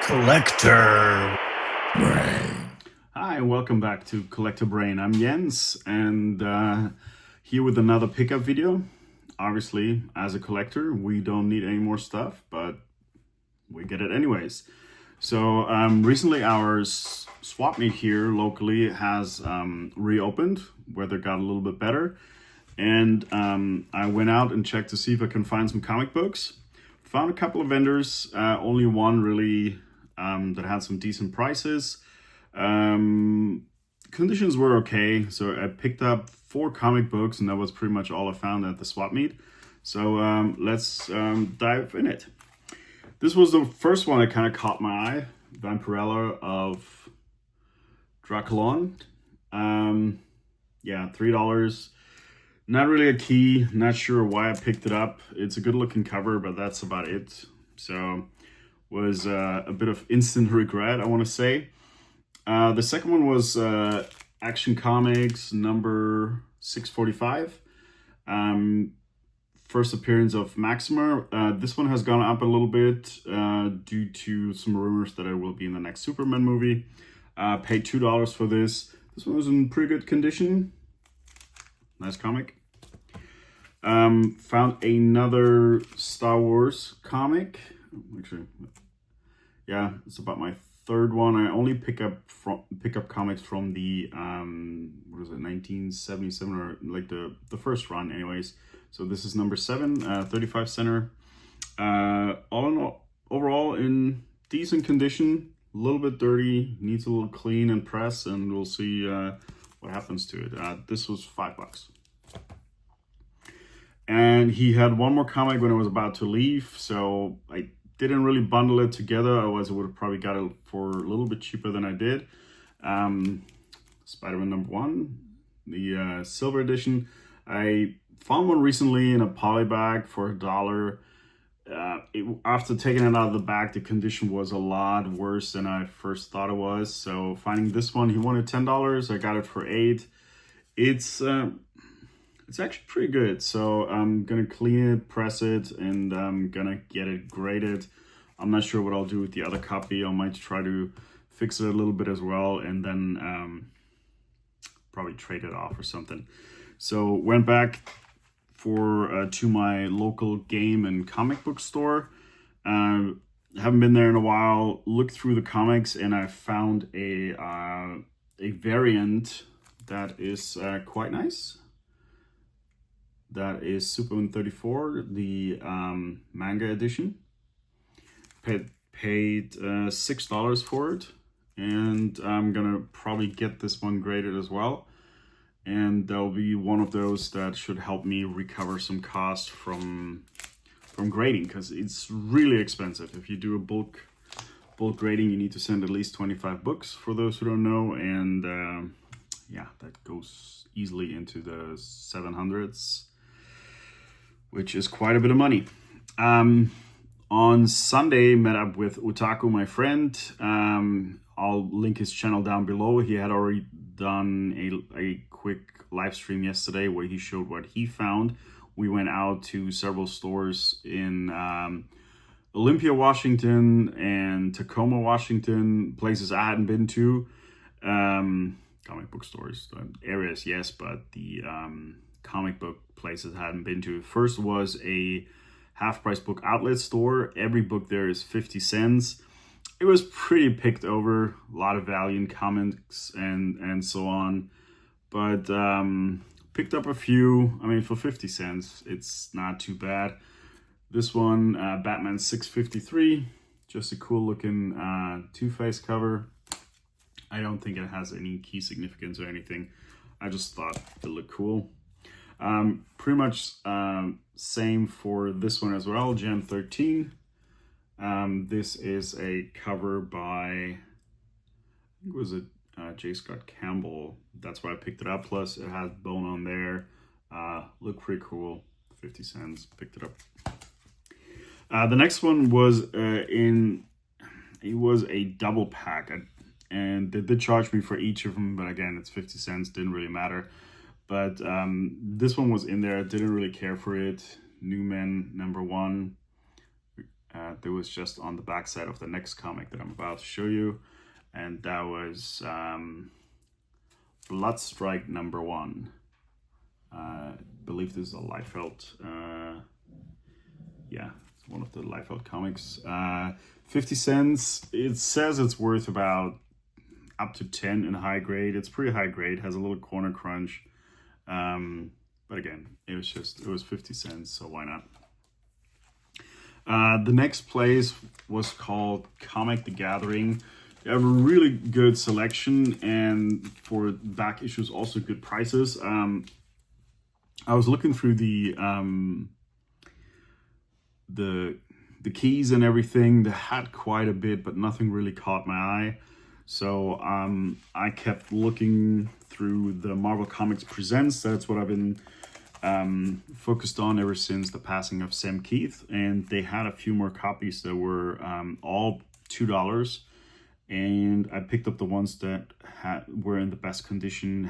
Collector Brain. Hi, and welcome back to Collector Brain. I'm Jens, and here with another pickup video. Obviously, as a collector, we don't need any more stuff, but we get it anyways. So recently our swap meet here locally has reopened. Weather got a little bit better, and I went out and checked to see if I can find some comic books. Found a couple of vendors, only one really that had some decent prices. Conditions were okay, so I picked up 4 comic books, and that was pretty much all I found at the swap meet. So let's dive in it. This was the first one that kind of caught my eye, Vampirella of Draculon. Yeah, $3. Not really a key, not sure why I picked it up. It's a good looking cover, but that's about it. So was a bit of instant regret, I want to say. The second one was Action Comics number 645. First appearance of Maxima. This one has gone up a little bit due to some rumors that it will be in the next Superman movie. Paid $2 for this. This one was in pretty good condition. Nice comic. Found another Star Wars comic. Actually, yeah, it's about my third one. I only pick up comics from the what is it, 1977, or like the first run anyways. So this is number 7, 35 center. All in all, overall in decent condition, a little bit dirty, needs a little clean and press, and we'll see what happens to it. This was $5. And he had one more comic when I was about to leave, so I didn't really bundle it together. Otherwise, I would have probably got it for a little bit cheaper than I did. Spider-Man number 1, the silver edition. I found one recently in a poly bag for $1. After taking it out of the bag, the condition was a lot worse than I first thought it was. So finding this one, he wanted $10. I got it for $8. It's actually pretty good. So I'm gonna clean it, press it, and I'm gonna get it graded. I'm not sure what I'll do with the other copy. I might try to fix it a little bit as well, and then probably trade it off or something. So went back to my local game and comic book store. Haven't been there in a while. Looked through the comics, and I found a variant that is quite nice. That is Superman 34, the manga edition. Paid $6 for it, and I'm gonna probably get this one graded as well. And that'll be one of those that should help me recover some cost from grading, because it's really expensive. If you do a bulk grading, you need to send at least 25 books, for those who don't know, and yeah, that goes easily into the 700s, which is quite a bit of money. On Sunday, met up with Otaku, my friend. I'll link his channel down below. He had already done a quick live stream yesterday where he showed what he found. We went out to several stores in Olympia, Washington, and Tacoma, Washington, places I hadn't been to. Comic book stores, areas, yes, but the comic book places I hadn't been to. First was a half-price book outlet store. Every book there is 50 cents. It was pretty picked over, a lot of Valiant comics and so on. But picked up a few. I mean, for 50 cents, it's not too bad. This one, Batman 653, just a cool looking Two-Face cover. I don't think it has any key significance or anything. I just thought it looked cool. Pretty much same for this one as well, Gen 13. This is a cover by, I think it was J. Scott Campbell. That's why I picked it up. Plus it has Bone on there. Looked pretty cool. 50 cents, picked it up. The next one was it was a double pack, and they did charge me for each of them, but again, it's 50 cents, didn't really matter. But this one was in there. I didn't really care for it. New Men number 1. It was just on the backside of the next comic that I'm about to show you, and that was Bloodstrike #1. I believe this is a Liefeld. Yeah, it's one of the Liefeld comics. 50 cents. It says it's worth about up to 10 in high grade. It's pretty high grade, has a little corner crunch. But again, it was 50 cents, so why not? The next place was called Comic the Gathering. They have a really good selection, and for back issues, also good prices. I was looking through the keys and everything. They had quite a bit, but nothing really caught my eye. So I kept looking through the Marvel Comics Presents. That's what I've been focused on ever since the passing of Sam Keith. And they had a few more copies that were all $2. And I picked up the ones that were in the best condition.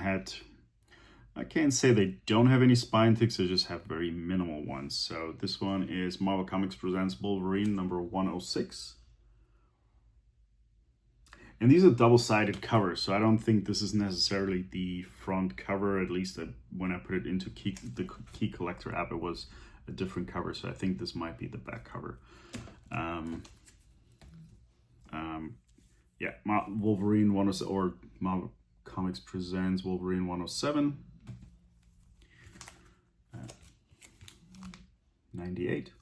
I can't say they don't have any spine ticks, they just have very minimal ones. So this one is Marvel Comics Presents Wolverine #106. And these are double-sided covers, so I don't think this is necessarily the front cover. At least when I put it into the Key Collector app, it was a different cover. So I think this might be the back cover. Yeah, Wolverine 107, or Marvel Comics Presents Wolverine 107. 98.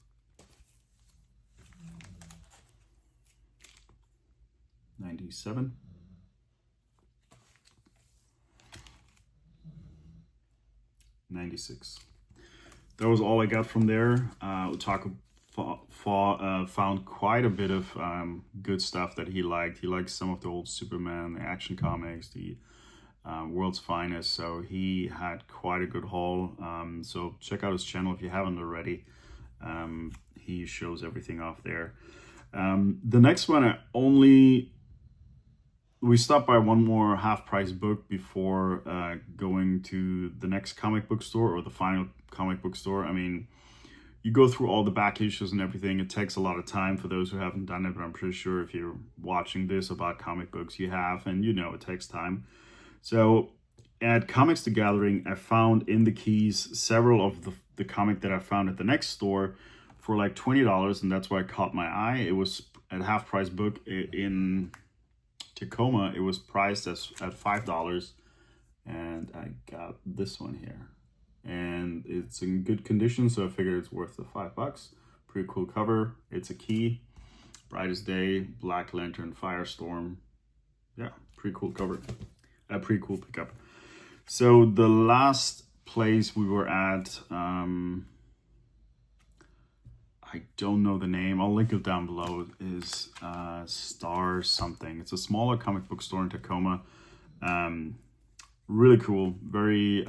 97. 96. That was all I got from there. Otaku found quite a bit of good stuff that he liked. He liked some of the old Superman, the Action Comics, the World's Finest. So he had quite a good haul. So check out his channel if you haven't already. He shows everything off there. The next one, we stopped by one more half-price book before going to the next comic book store, or the final comic book store. I mean, you go through all the back issues and everything. It takes a lot of time for those who haven't done it, but I'm pretty sure if you're watching this about comic books, you have, and you know it takes time. So at Comics the Gathering, I found in the keys several of the comic that I found at the next store for like $20, and that's why it caught my eye. It was at half-price book in Tacoma. It was priced at $5, and I got this one here. And it's in good condition, so I figured it's worth the $5. Pretty cool cover. It's a key. Brightest Day, Black Lantern, Firestorm. Yeah, pretty cool cover. A pretty cool pickup. So the last place we were at, I don't know the name. I'll link it down below. Is Star something. It's a smaller comic book store in Tacoma. Really cool. Very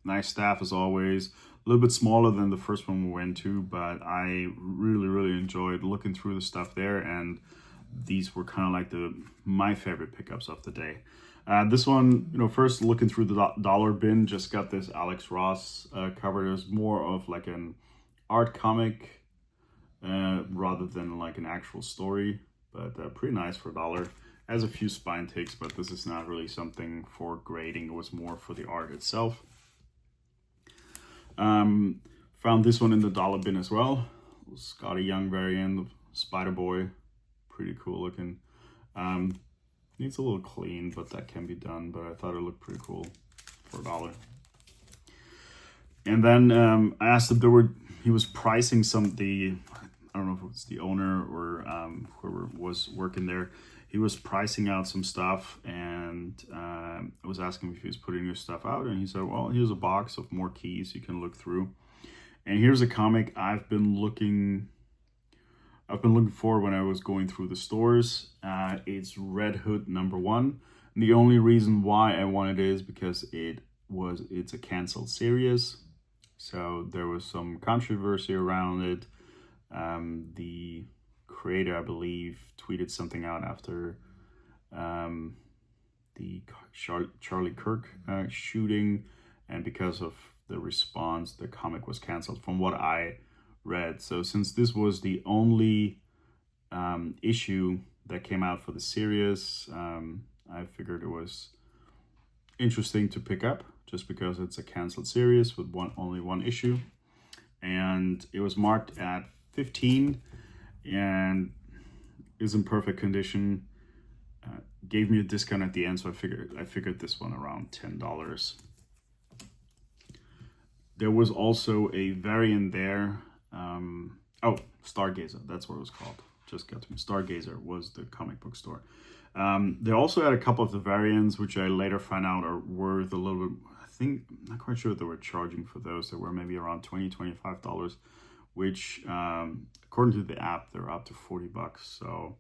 nice staff as always. A little bit smaller than the first one we went to, but I really enjoyed looking through the stuff there, and these were kind of like my favorite pickups of the day. This one, first looking through the dollar bin, just got this Alex Ross cover. It was more of like an art comic rather than like an actual story, but pretty nice for $1. Has a few spine ticks, but this is not really something for grading. It was more for the art itself. Found this one in the dollar bin as well. Scotty Young variant of Spider-Boy. Pretty cool looking. Needs a little clean, but that can be done. But I thought it looked pretty cool for $1. And then I asked if he was pricing I don't know if it's the owner or whoever was working there. He was pricing out some stuff, and I was asking if he was putting his stuff out, and he said, well, here's a box of more keys you can look through. And here's a comic I've been looking for when I was going through the stores. It's Red Hood #1. And the only reason why I wanted it is because it's a canceled series. So there was some controversy around it. The creator, I believe, tweeted something out after the Charlie Kirk shooting, and because of the response, the comic was canceled, from what I read. So since this was the only issue that came out for the series, I figured it was interesting to pick up just because it's a canceled series with only one issue. And it was marked at 15 and is in perfect condition. Gave me a discount at the end, so I figured this one around $10. There was also a variant there. Oh, Stargazer, that's what it was called. Just got to me. Stargazer was the comic book store. They also had a couple of the variants, which I later found out are worth a little bit. I think, I'm not quite sure what they were charging for those. They were maybe around $20-$25, which according to the app, they're up to $40. So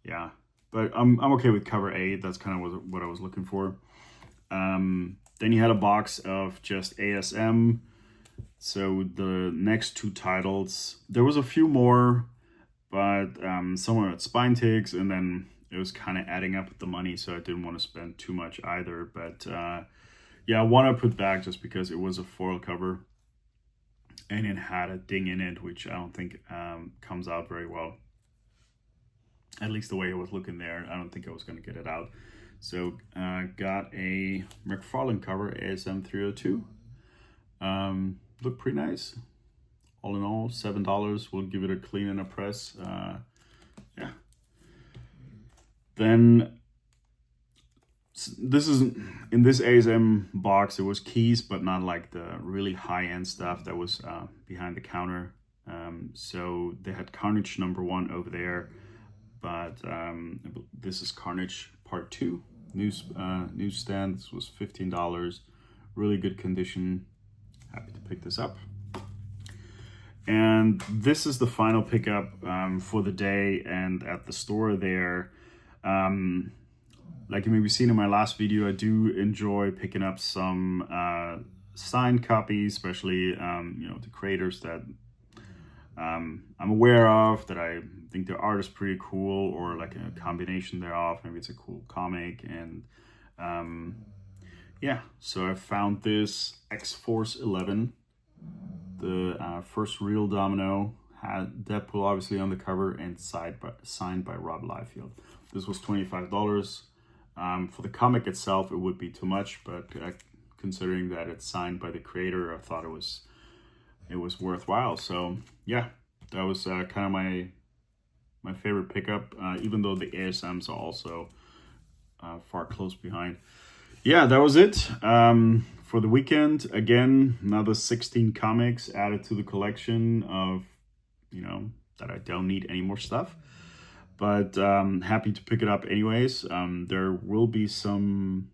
yeah, but I'm okay with cover 8. That's kind of what I was looking for. Then you had a box of just ASM. So the next 2 titles, there was a few more, but some were at Spine Ticks, and then it was kind of adding up with the money, so I didn't want to spend too much either. But yeah, one I put back just because it was a foil cover, and it had a ding in it, which I don't think comes out very well. At least the way it was looking there, I don't think I was going to get it out. So got a McFarlane cover, ASM 302. Looked pretty nice. All in all, $7. We'll give it a clean and a press. Yeah. Then this is in this ASM box. It was keys, but not like the really high-end stuff that was behind the counter. So they had Carnage #1 over there, but this is Carnage Part 2. Newsstand. This was $15. Really good condition. Happy to pick this up. And this is the final pickup for the day. And at the store there, like you maybe seen in my last video, I do enjoy picking up some signed copies, especially the creators that I'm aware of, that I think their art is pretty cool, or like a combination thereof. Maybe it's a cool comic. And yeah, so I found this X-Force 11, the first real Domino, had Deadpool obviously on the cover, and signed by Rob Liefeld. This was $25. For the comic itself, it would be too much, but considering that it's signed by the creator, I thought it was worthwhile. So yeah, that was kind of my favorite pickup, even though the ASMs are also far close behind. Yeah, that was it for the weekend. Again, another 16 comics added to the collection of, that I don't need any more stuff. But happy to pick it up anyways. There was some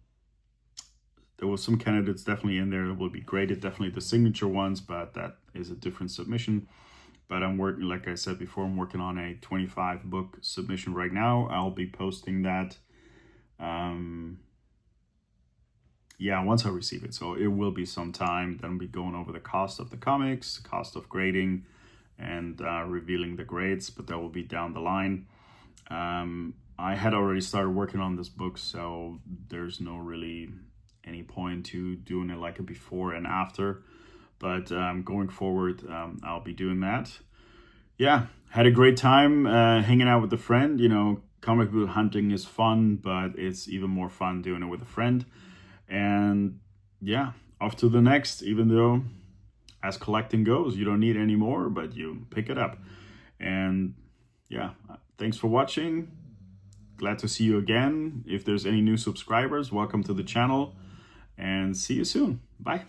candidates definitely in there that will be graded, definitely the signature ones, but that is a different submission. But I'm working, like I said before, I'm working on a 25 book submission right now. I'll be posting that once I receive it. So it will be some time. Then I'll be going over the cost of the comics, cost of grading, and revealing the grades, but that will be down the line. I had already started working on this book, so there's no really any point to doing it like a before and after. But going forward, I'll be doing that. Yeah, had a great time hanging out with a friend. Comic book hunting is fun, but it's even more fun doing it with a friend. And yeah, off to the next, even though as collecting goes, you don't need any more, but you pick it up. And yeah, thanks for watching. Glad to see you again. If there's any new subscribers, welcome to the channel, and see you soon. Bye.